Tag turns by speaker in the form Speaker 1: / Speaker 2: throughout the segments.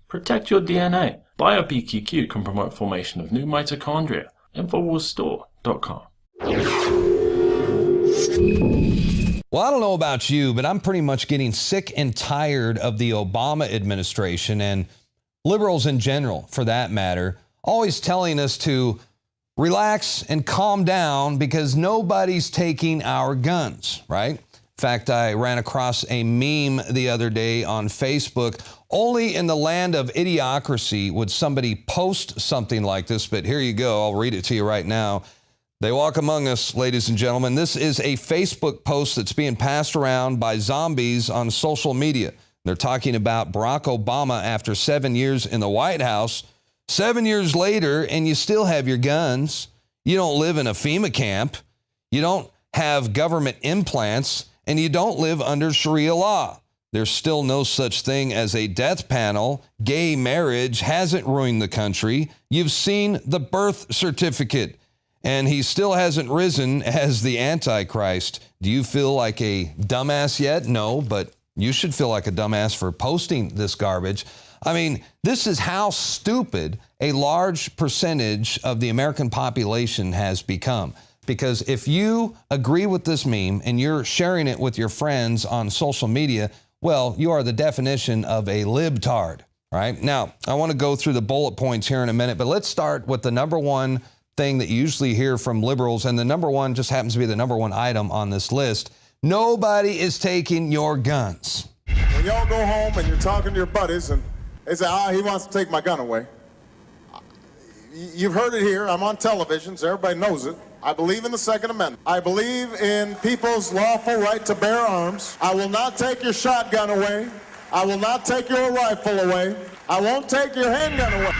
Speaker 1: Protect your DNA. BioPQQ can promote formation of new mitochondria. Infowarsstore.com.
Speaker 2: Well, I don't know about you, but I'm pretty much getting sick and tired of the Obama administration and liberals in general, for that matter, always telling us to relax and calm down because nobody's taking our guns, right? In fact, I ran across a meme the other day on Facebook. Only in the land of idiocracy would somebody post something like this, but here you go. I'll read it to you right now. They walk among us, ladies and gentlemen. This is a Facebook post that's being passed around by zombies on social media. They're talking about Barack Obama after 7 years in the White House. 7 years later, and you still have your guns. You don't live in a FEMA camp. You don't have government implants, and you don't live under Sharia law. There's still no such thing as a death panel. Gay marriage hasn't ruined the country. You've seen the birth certificate, and he still hasn't risen as the Antichrist. Do you feel like a dumbass yet? No, but you should feel like a dumbass for posting this garbage. I mean, this is how stupid a large percentage of the American population has become. Because if you agree with this meme and you're sharing it with your friends on social media, well, you are the definition of a libtard, right? Now, I want to go through the bullet points here in a minute, but let's start with the number one thing that you usually hear from liberals, and the number one just happens to be the number one item on this list. Nobody is taking your guns.
Speaker 3: When y'all go home and you're talking to your buddies and they say, he wants to take my gun away. You've heard it here. I'm on television, so everybody knows it. I believe in the Second Amendment. I believe in people's lawful right to bear arms. I will not take your shotgun away. I will not take your rifle away. I won't take your handgun away.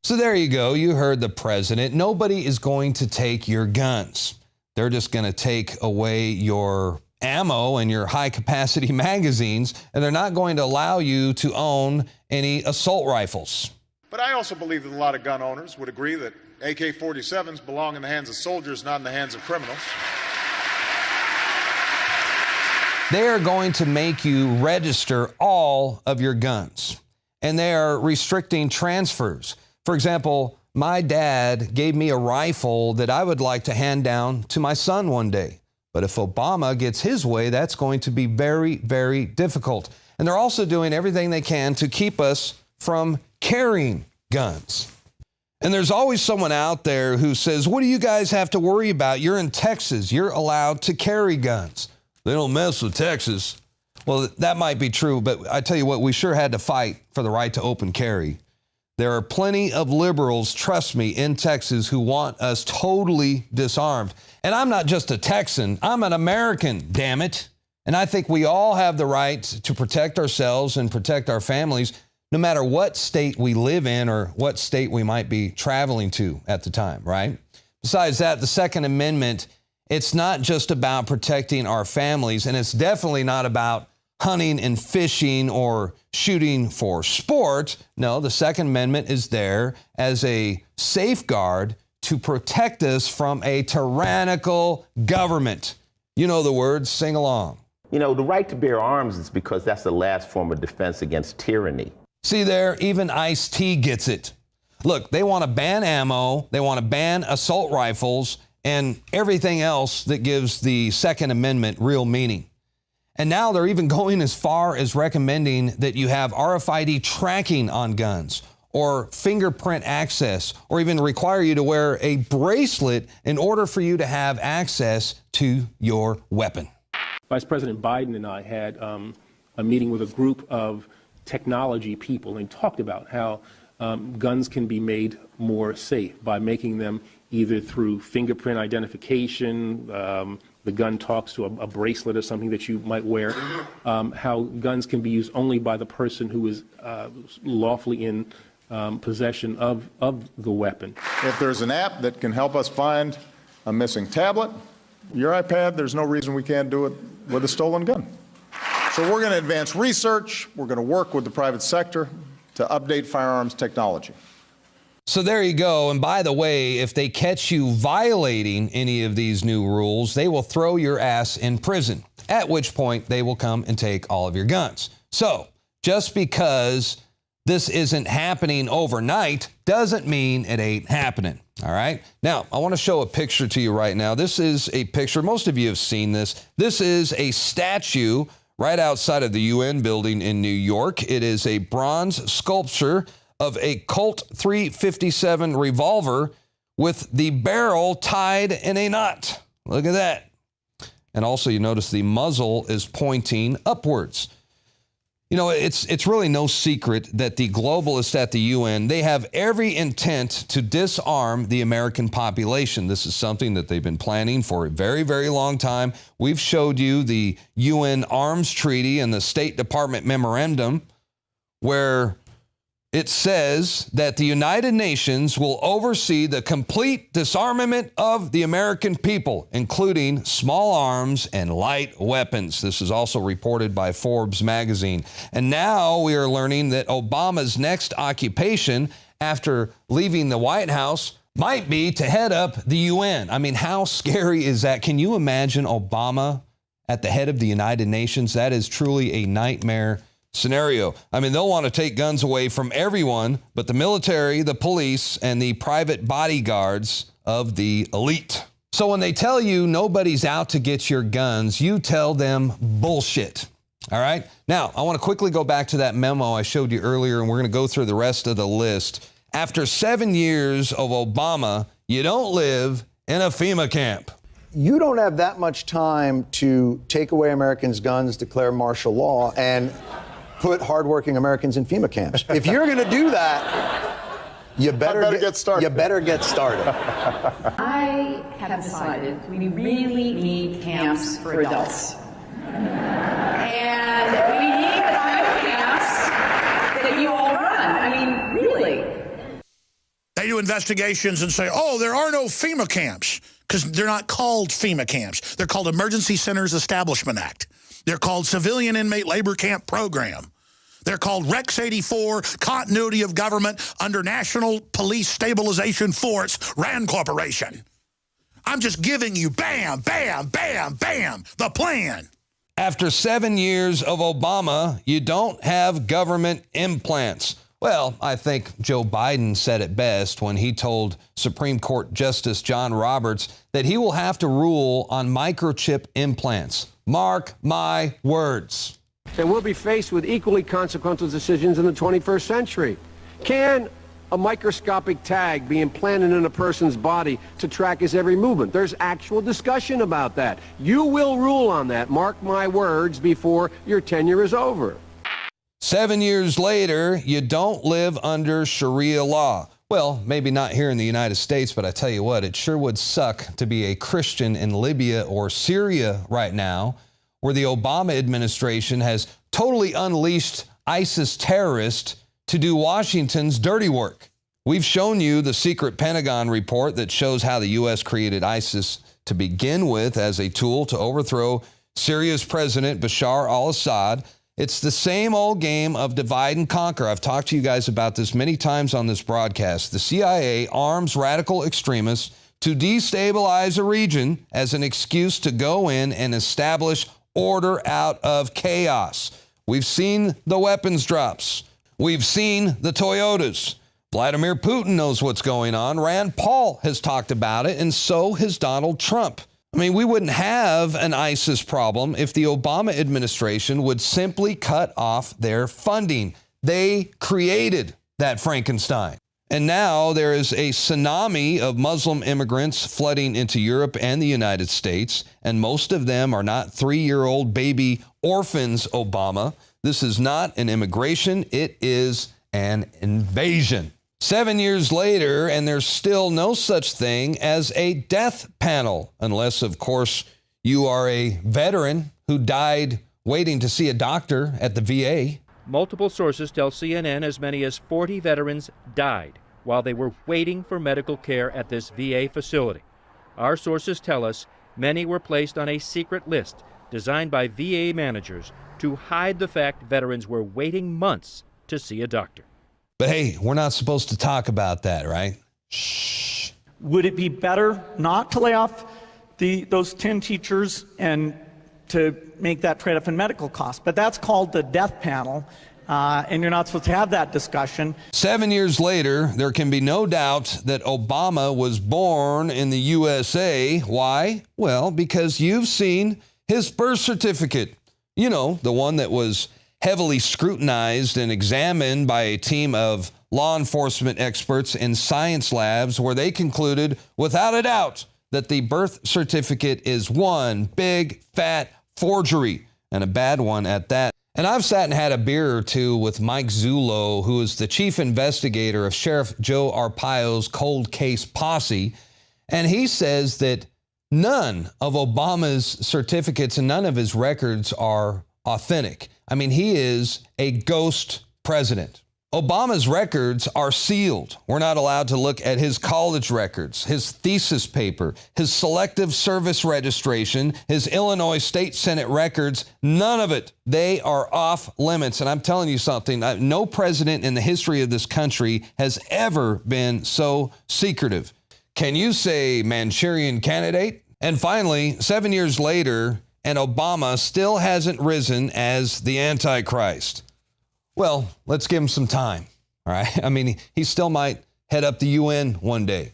Speaker 2: So there you go. You heard the president. Nobody is going to take your guns. They're just going to take away your ammo and your high-capacity magazines, and they're not going to allow you to own any assault rifles.
Speaker 4: But I also believe that a lot of gun owners would agree that AK-47s belong in the hands of soldiers, not in the hands of criminals.
Speaker 2: They are going to make you register all of your guns, and they are restricting transfers. For example, my dad gave me a rifle that I would like to hand down to my son one day. But if Obama gets his way, that's going to be very, very difficult. And they're also doing everything they can to keep us from carrying guns. And there's always someone out there who says, what do you guys have to worry about? You're in Texas. You're allowed to carry guns. They don't mess with Texas. Well, that might be true, but I tell you what, we sure had to fight for the right to open carry. There are plenty of liberals, trust me, in Texas who want us totally disarmed. And I'm not just a Texan, I'm an American, damn it. And I think we all have the right to protect ourselves and protect our families, no matter what state we live in or what state we might be traveling to at the time, right? Besides that, the Second Amendment, it's not just about protecting our families, and it's definitely not about hunting and fishing or shooting for sport. No, the Second Amendment is there as a safeguard to protect us from a tyrannical government. You know the words, sing along.
Speaker 5: You know, the right to bear arms is because that's the last form of defense against tyranny.
Speaker 2: See there, even Ice-T gets it. Look, they want to ban ammo, they want to ban assault rifles, and everything else that gives the Second Amendment real meaning. And now they're even going as far as recommending that you have RFID tracking on guns or fingerprint access, or even require you to wear a bracelet in order for you to have access to your weapon.
Speaker 6: Vice President Biden and I had a meeting with a group of technology people and talked about how guns can be made more safe by making them either through fingerprint identification, the gun talks to a bracelet or something that you might wear, how guns can be used only by the person who is lawfully in possession of the weapon.
Speaker 3: If there's an app that can help us find a missing tablet, your iPad, there's no reason we can't do it with a stolen gun. So we're going to advance research. We're going to work with the private sector to update firearms technology.
Speaker 2: So there you go. And by the way, if they catch you violating any of these new rules, they will throw your ass in prison, at which point they will come and take all of your guns. So just because this isn't happening overnight doesn't mean it ain't happening. All right. Now, I want to show a picture to you right now. This is a picture. Most of you have seen this. This is a statue right outside of the UN building in New York. It is a bronze sculpture of a Colt 357 revolver with the barrel tied in a knot. Look at that. And also you notice the muzzle is pointing upwards. You know, it's really no secret that the globalists at the UN, they have every intent to disarm the American population. This is something that they've been planning for a very, very long time. We've showed you the UN Arms Treaty and the State Department memorandum where it says that the United Nations will oversee the complete disarmament of the American people, including small arms and light weapons. This is also reported by Forbes magazine. And now we are learning that Obama's next occupation after leaving the White House might be to head up the UN. I mean, how scary is that? Can you imagine Obama at the head of the United Nations? That is truly a nightmare scenario. I mean, they'll want to take guns away from everyone but the military, the police, and the private bodyguards of the elite. So when they tell you nobody's out to get your guns, you tell them bullshit. All right? Now, I want to quickly go back to that memo I showed you earlier, and we're going to go through the rest of the list. After 7 years of Obama, you don't live in a FEMA camp.
Speaker 7: You don't have that much time to take away Americans' guns, declare martial law, and put hardworking Americans in FEMA camps. If you're going to do that, you better get started. You better get started.
Speaker 8: I have decided we really need camps for adults. And we need the kind of camps that you all run. I mean, really.
Speaker 9: They do investigations and say, oh, there are no FEMA camps, because they're not called FEMA camps. They're called Emergency Centers Establishment Act. They're called Civilian Inmate Labor Camp Program. They're called Rex 84, Continuity of Government under National Police Stabilization Force, RAND Corporation. I'm just giving you bam, bam, bam, bam, the plan.
Speaker 2: After 7 years of Obama, you don't have government implants. Well, I think Joe Biden said it best when he told Supreme Court Justice John Roberts that he will have to rule on microchip implants. Mark my words.
Speaker 10: And we'll be faced with equally consequential decisions in the 21st century. Can a microscopic tag be implanted in a person's body to track his every movement? There's actual discussion about that. You will rule on that, mark my words, before your tenure is over.
Speaker 2: 7 years later, you don't live under Sharia law. Well, maybe not here in the United States, but I tell you what, it sure would suck to be a Christian in Libya or Syria right now, where the Obama administration has totally unleashed ISIS terrorists to do Washington's dirty work. We've shown you the secret Pentagon report that shows how the U.S. created ISIS to begin with as a tool to overthrow Syria's president, Bashar al-Assad. It's the same old game of divide and conquer. I've talked to you guys about this many times on this broadcast. The CIA arms radical extremists to destabilize a region as an excuse to go in and establish order out of chaos. We've seen the weapons drops. We've seen the Toyotas. Vladimir Putin knows what's going on. Rand Paul has talked about it, and so has Donald Trump. I mean, we wouldn't have an ISIS problem if the Obama administration would simply cut off their funding. They created that Frankenstein. And now there is a tsunami of Muslim immigrants flooding into Europe and the United States, and most of them are not 3-year-old baby orphans, Obama. This is not an immigration, it is an invasion. 7 years later, and there's still no such thing as a death panel, unless, of course, you are a veteran who died waiting to see a doctor at the VA.
Speaker 11: Multiple sources tell CNN as many as 40 veterans died while they were waiting for medical care at this VA facility. Our sources tell us many were placed on a secret list designed by VA managers to hide the fact veterans were waiting months to see a doctor.
Speaker 2: But hey, we're not supposed to talk about that, right? Shh.
Speaker 12: Would it be better not to lay off those 10 teachers and to make that trade-off in medical costs? But that's called the death panel. and you're not supposed to have that discussion.
Speaker 2: 7 years later, there can be no doubt that Obama was born in the USA. Why? Well, because you've seen his birth certificate. You know, the one that was heavily scrutinized and examined by a team of law enforcement experts in science labs, where they concluded, without a doubt, that the birth certificate is one big, fat forgery, and a bad one at that. And I've sat and had a beer or two with Mike Zullo, who is the chief investigator of Sheriff Joe Arpaio's cold case posse, and he says that none of Obama's certificates and none of his records are authentic. I mean, he is a ghost president. Obama's records are sealed. We're not allowed to look at his college records, his thesis paper, his selective service registration, his Illinois State Senate records. None of it. They are off limits. And I'm telling you something, no president in the history of this country has ever been so secretive. Can you say Manchurian candidate? And finally, 7 years later, and Obama still hasn't risen as the Antichrist. Well, let's give him some time, all right? I mean, he still might head up the UN one day.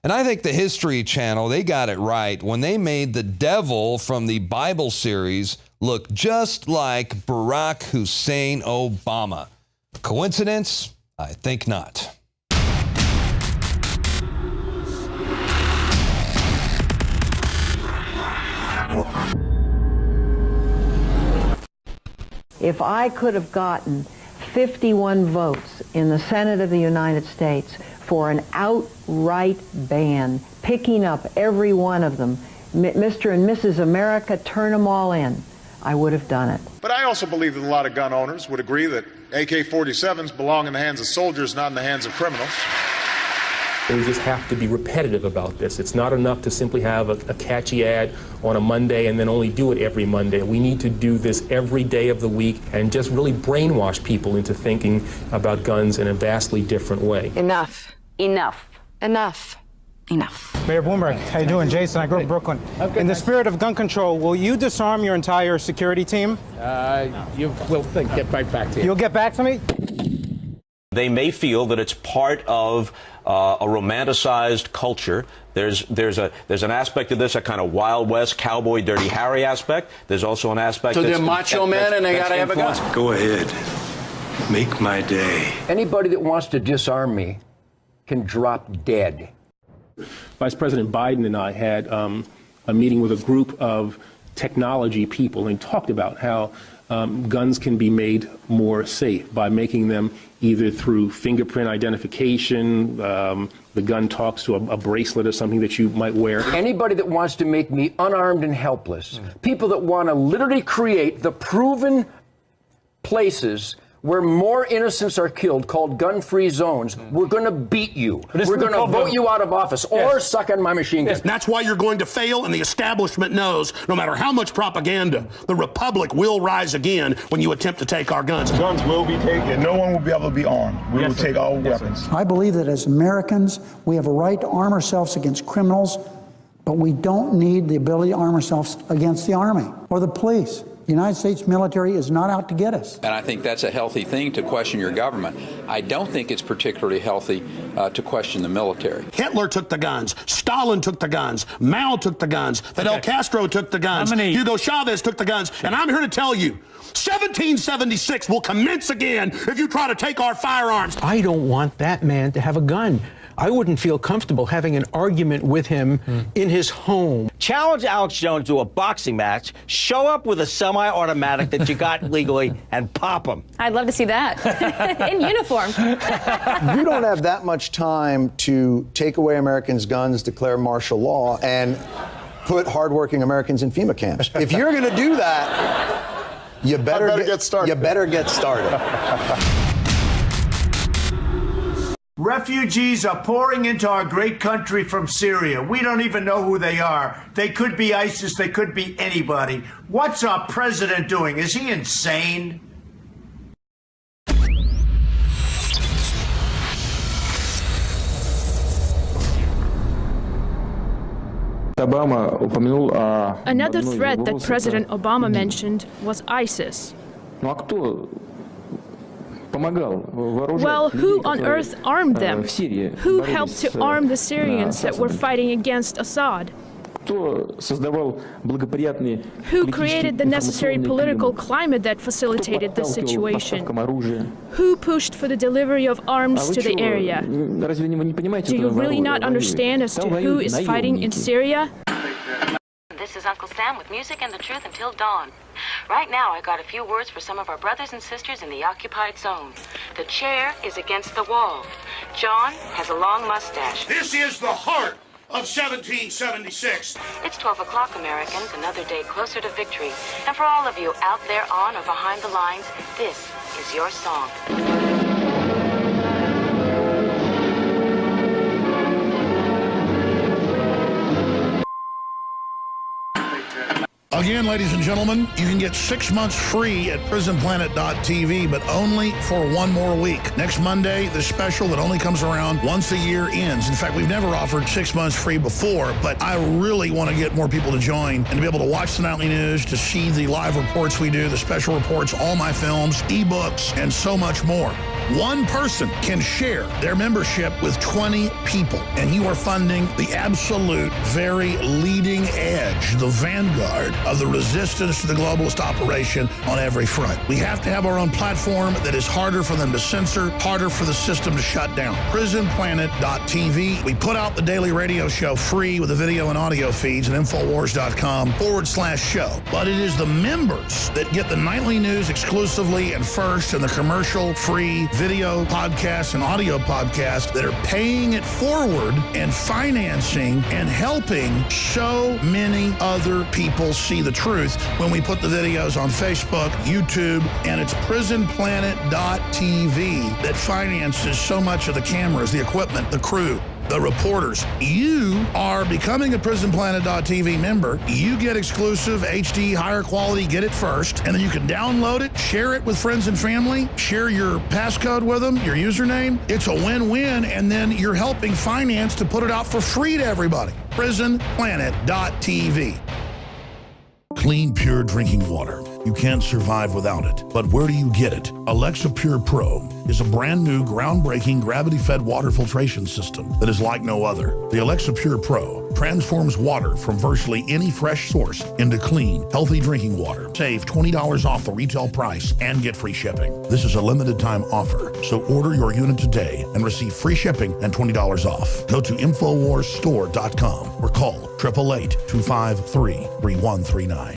Speaker 2: And I think the History Channel, they got it right when they made the devil from the Bible series look just like Barack Hussein Obama. Coincidence? I think not.
Speaker 13: If I could have gotten 51 votes in the Senate of the United States for an outright ban, picking up every one of them, Mr. and Mrs. America, turn them all in, I would have done it.
Speaker 4: But I also believe that a lot of gun owners would agree that AK-47s belong in the hands of soldiers, not in the hands of criminals.
Speaker 6: We just have to be repetitive about this. It's not enough to simply have a catchy ad on a Monday and then only do it every Monday. We need to do this every day of the week and just really brainwash people into thinking about guns in a vastly different way.
Speaker 14: Enough. Enough. Enough. Enough.
Speaker 15: Mayor Bloomberg, how you doing? Jason, I grew up in Brooklyn. In the spirit of gun control, will you disarm your entire security team?
Speaker 16: We'll get right back to you.
Speaker 15: You'll get back to me?
Speaker 17: They may feel that it's part of a romanticized culture. There's an aspect of this, a kind of Wild West cowboy Dirty Harry aspect. There's also an aspect.
Speaker 16: So they're macho men and they got to have a gun.
Speaker 18: Go ahead, make my day.
Speaker 10: Anybody that wants to disarm me can drop dead.
Speaker 6: Vice President Biden and I had a meeting with a group of technology people and talked about how guns can be made more safe by making them either through fingerprint identification, the gun talks to a bracelet or something that you might wear.
Speaker 10: Anybody that wants to make me unarmed and helpless, people that want to literally create the proven places where more innocents are killed, called gun-free zones, we're going to beat you. We're going to vote you out of office or suck on my machine gun.
Speaker 9: Yes, that's why you're going to fail, and the establishment knows no matter how much propaganda, the Republic will rise again when you attempt to take our guns.
Speaker 19: Guns will be taken. No one will be able to be armed. We will take all weapons.
Speaker 20: I believe that as Americans, we have a right to arm ourselves against criminals, but we don't need the ability to arm ourselves against the Army or the police. The United States military is not out to get us.
Speaker 21: And I think that's a healthy thing to question your government. I don't think it's particularly healthy to question the military.
Speaker 9: Hitler took the guns. Stalin took the guns. Mao took the guns. Fidel Castro took the guns. Hugo Chavez took the guns. And I'm here to tell you, 1776 will commence again if you try to take our firearms.
Speaker 22: I don't want that man to have a gun. I wouldn't feel comfortable having an argument with him in his home.
Speaker 23: Challenge Alex Jones to a boxing match, show up with a semi-automatic that you got legally, and pop him.
Speaker 24: I'd love to see that. In uniform.
Speaker 7: You don't have that much time to take away Americans' guns, declare martial law, and put hardworking Americans in FEMA camps. If you're going to do that, you better get started. You better get started.
Speaker 25: Refugees are pouring into our great country from Syria. We don't even know who they are. They could be ISIS. They could be anybody. What's our president doing? Is he insane?
Speaker 26: Another threat that President Obama mentioned was ISIS.
Speaker 1: Well, who on earth armed them? Who helped to arm the Syrians that were fighting against Assad? Who created the necessary political climate that facilitated this situation? Who pushed for the delivery of arms to the area? Do you really not understand as to who is fighting in Syria?
Speaker 3: This is Uncle Sam with music and the truth until dawn. Right now, I got a few words for some of our brothers and sisters in the occupied zone. The chair is against the wall. John has a long mustache.
Speaker 9: This is the heart of 1776.
Speaker 3: It's 12 o'clock, Americans, another day closer to victory. And for all of you out there on or behind the lines, this is your song.
Speaker 9: Again, ladies and gentlemen, you can get 6 months free at prisonplanet.tv, but only for 1 more week. Next Monday, the special that only comes around once a year ends. In fact, we've never offered 6 months free before, but I really want to get more people to join and to be able to watch the nightly news, to see the live reports we do, the special reports, all my films, ebooks, and so much more. One person can share their membership with 20 people, and you are funding the absolute very leading edge, the vanguard of the resistance to the globalist operation on every front. We have to have our own platform that is harder for them to censor, harder for the system to shut down. prisonplanet.tv. We put out the daily radio show free with the video and audio feeds at Infowars.com/show. But it is the members that get the nightly news exclusively and first, and the commercial-free video podcast and audio podcast that are paying it forward and financing and helping so many other people see the truth when we put the videos on Facebook, YouTube, and it's prisonplanet.tv that finances so much of the cameras, the equipment, the crew, the reporters. You are becoming a prisonplanet.tv member. You get exclusive HD, higher quality, get it first, and then you can download it, share it with friends and family, share your passcode with them, your username. It's a win-win, and then you're helping finance to put it out for free to everybody. prisonplanet.tv. Clean, pure drinking water. You can't survive without it. But where do you get it? Alexa Pure Pro is a brand new, groundbreaking, gravity-fed water filtration system that is like no other. The Alexa Pure Pro transforms water from virtually any fresh source into clean, healthy drinking water. Save $20 off the retail price and get free shipping. This is a limited time offer, so order your unit today and receive free shipping and $20 off. Go to InfoWarsStore.com or call 888-253-3139.